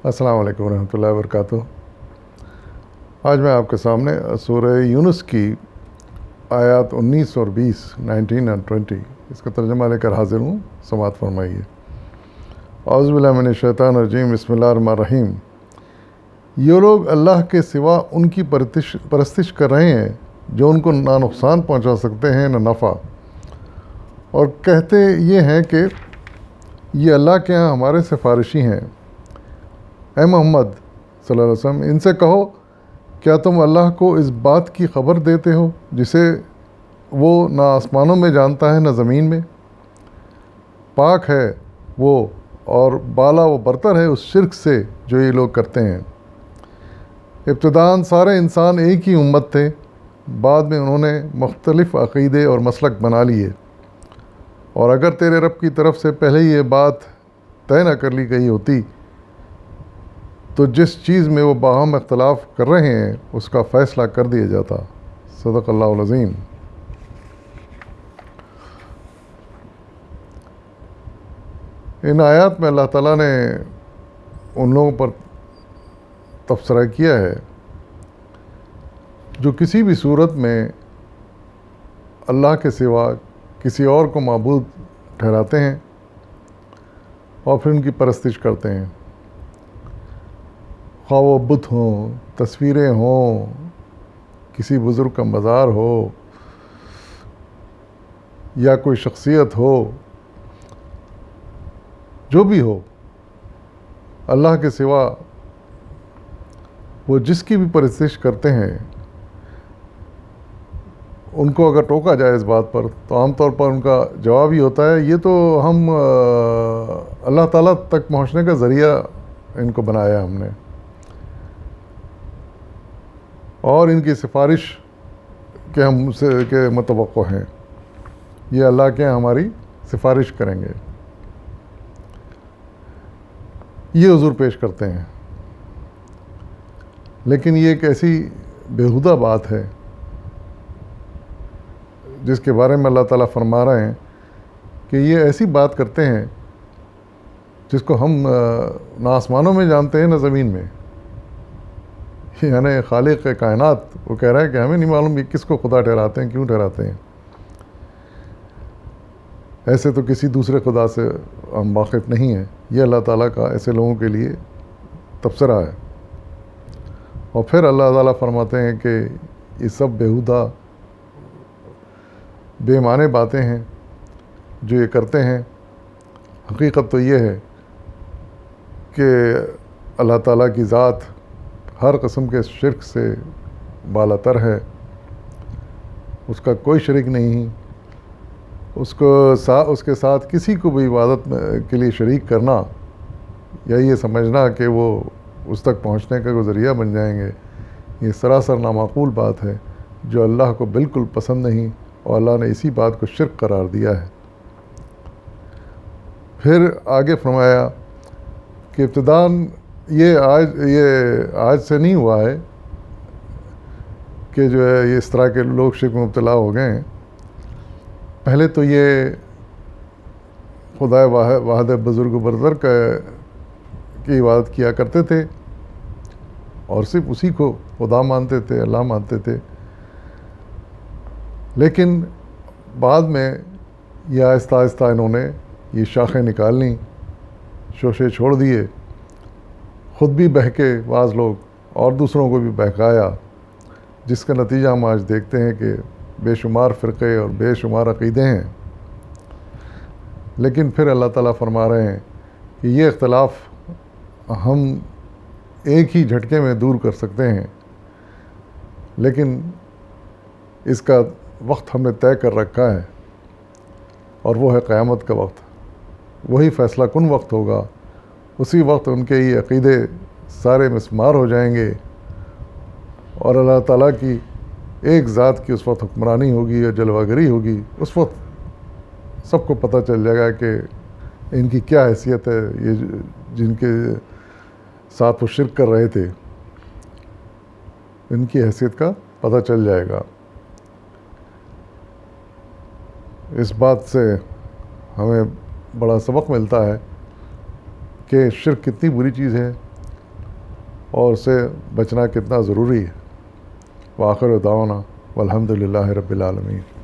السلام علیکم ورحمۃ اللہ وبرکاتہ۔ آج میں آپ کے سامنے سورہ یونس کی آیات 19 اور 20 19 اور 20 اس کا ترجمہ لے کر حاضر ہوں، سماعت فرمائیے۔ اعوذ باللہ من الشیطان الرجیم، بسم اللہ الرحمن الرحیم۔ یہ لوگ اللہ کے سوا ان کی پرستش کر رہے ہیں جو ان کو نہ نقصان پہنچا سکتے ہیں نہ نفع، اور کہتے یہ ہیں کہ یہ اللہ کے ہاں ہمارے سفارشی ہیں۔ اے محمد صلی اللہ علیہ وسلم، ان سے کہو کیا تم اللہ کو اس بات کی خبر دیتے ہو جسے وہ نہ آسمانوں میں جانتا ہے نہ زمین میں؟ پاک ہے وہ اور بالا و برتر ہے اس شرک سے جو یہ لوگ کرتے ہیں۔ ابتداءً سارے انسان ایک ہی امت تھے، بعد میں انہوں نے مختلف عقیدے اور مسلک بنا لیے، اور اگر تیرے رب کی طرف سے پہلے یہ بات طے نہ کر لی گئی ہوتی تو جس چیز میں وہ باہم اختلاف کر رہے ہیں اس کا فیصلہ کر دیا جاتا۔ صدق اللہ العظیم۔ ان آیات میں اللہ تعالیٰ نے ان لوگوں پر تبصرہ کیا ہے جو کسی بھی صورت میں اللہ کے سوا کسی اور کو معبود ٹھہراتے ہیں اور پھر ان کی پرستش کرتے ہیں، خواہ وہ بت ہوں، تصویریں ہوں، کسی بزرگ کا مزار ہو یا کوئی شخصیت ہو، جو بھی ہو، اللہ کے سوا وہ جس کی بھی پرستش کرتے ہیں ان کو اگر ٹوکا جائے اس بات پر تو عام طور پر ان کا جواب ہی ہوتا ہے یہ تو ہم اللہ تعالیٰ تک پہنچنے کا ذریعہ ان کو بنایا ہم نے، اور ان کی سفارش کے ہم سے کے متوقع ہیں، یہ اللہ کے ہماری سفارش کریں گے، یہ عذر پیش کرتے ہیں۔ لیکن یہ ایک ایسی بیہودہ بات ہے جس کے بارے میں اللہ تعالیٰ فرما رہے ہیں کہ یہ ایسی بات کرتے ہیں جس کو ہم نہ آسمانوں میں جانتے ہیں نہ زمین میں، یعنی خالق کائنات وہ کہہ رہا ہے کہ ہمیں نہیں معلوم کہ کس کو خدا ٹھہراتے ہیں، کیوں ٹھہراتے ہیں، ایسے تو کسی دوسرے خدا سے ہم واقف نہیں ہیں۔ یہ اللہ تعالیٰ کا ایسے لوگوں کے لیے تبصرہ ہے۔ اور پھر اللہ تعالیٰ فرماتے ہیں کہ یہ سب بیہودہ بے معنی باتیں ہیں جو یہ کرتے ہیں۔ حقیقت تو یہ ہے کہ اللہ تعالیٰ کی ذات ہر قسم کے شرک سے بالا تر ہے، اس کا کوئی شریک نہیں، اس کے ساتھ کسی کو بھی عبادت کے لیے شریک کرنا یا یہ سمجھنا کہ وہ اس تک پہنچنے کا کوئی ذریعہ بن جائیں گے، یہ سراسر نامعقول بات ہے جو اللہ کو بالکل پسند نہیں، اور اللہ نے اسی بات کو شرک قرار دیا ہے۔ پھر آگے فرمایا کہ ابتداءً یہ آج سے نہیں ہوا ہے کہ جو ہے یہ اس طرح کے لوگ شرک میں مبتلا ہو گئے ہیں، پہلے تو یہ خدا واحد بزرگ برتر کی عبادت کیا کرتے تھے اور صرف اسی کو خدا مانتے تھے، اللہ مانتے تھے، لیکن بعد میں یہ آہستہ آہستہ انہوں نے یہ شاخیں نکال لیں، شوشے چھوڑ دیے، خود بھی بہکے بعض لوگ اور دوسروں کو بھی بہکایا، جس کا نتیجہ ہم آج دیکھتے ہیں کہ بے شمار فرقے اور بے شمار عقیدے ہیں۔ لیکن پھر اللہ تعالیٰ فرما رہے ہیں کہ یہ اختلاف ہم ایک ہی جھٹکے میں دور کر سکتے ہیں، لیکن اس کا وقت ہم نے طے کر رکھا ہے، اور وہ ہے قیامت کا وقت۔ وہی فیصلہ کن وقت ہوگا، اسی وقت ان کے یہ عقیدے سارے مسمار ہو جائیں گے، اور اللہ تعالیٰ کی ایک ذات کی اس وقت حکمرانی ہوگی اور جلوہ گری ہوگی۔ اس وقت سب کو پتہ چل جائے گا کہ ان کی کیا حیثیت ہے، یہ جن کے ساتھ وہ شرک کر رہے تھے، ان کی حیثیت کا پتہ چل جائے گا۔ اس بات سے ہمیں بڑا سبق ملتا ہے کہ شرک کتنی بری چیز ہے، اور اس سے بچنا کتنا ضروری ہے۔ وآخر دعوانا والحمد للہ رب العالمین۔